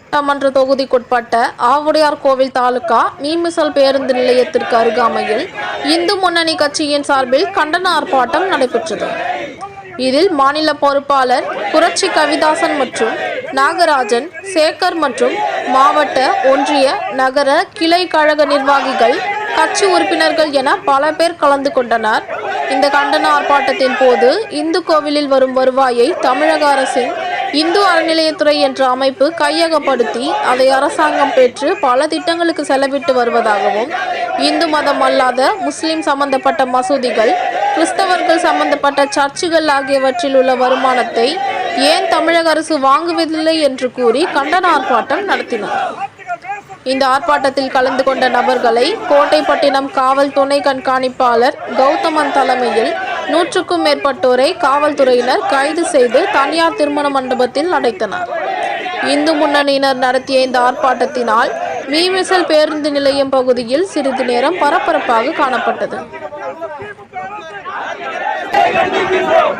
சட்டமன்ற தொகுதிக்குட்பட்ட ஆவுடையார்கோவில் தாலுகா மீமிசல் பேருந்து நிலையத்திற்கு அருகாமையில் இந்து முன்னணி கட்சியின் சார்பில் கண்டன ஆர்ப்பாட்டம் நடைபெற்றது. இதில் மாநில பொறுப்பாளர் புரட்சி கவிதாசன் மற்றும் நாகராஜன், சேகர் மற்றும் மாவட்ட, ஒன்றிய, நகர, கிளை கழக நிர்வாகிகள், கட்சி உறுப்பினர்கள் என பல பேர் கலந்து கொண்டனர். இந்த கண்டன ஆர்ப்பாட்டத்தின் போது இந்து கோவிலில் வரும் வருவாயை தமிழக அரசின் இந்து அறநிலையத்துறை என்ற அமைப்பு கையகப்படுத்தி அதை அரசாங்கம் பெற்று பல திட்டங்களுக்கு செலவிட்டு வருவதாகவும், இந்து மதம் அல்லாத முஸ்லிம் சம்பந்தப்பட்ட மசூதிகள், கிறிஸ்தவர்கள் சம்பந்தப்பட்ட சர்ச்சுகள் ஆகியவற்றில் உள்ள வருமானத்தை ஏன் தமிழக அரசு வாங்குவதில்லை என்று கூறி கண்டன ஆர்ப்பாட்டம் நடத்தினர். இந்த ஆர்ப்பாட்டத்தில் கலந்து கொண்ட நபர்களை கோட்டைப்பட்டினம் காவல் துணை கண்காணிப்பாளர் கௌதமன் தலைமையில் 100க்கும் மேற்பட்டோரை காவல்துறையினர் கைது செய்து தனியார் திருமண மண்டபத்தில் அடைத்தனர். இந்து முன்னணியினர் நடத்திய இந்த ஆர்ப்பாட்டத்தினால் மீமிசல் பேருந்து நிலையம் பகுதியில் சிறிது நேரம் பரபரப்பாக காணப்பட்டது. கண்டிக்கின்றோம்.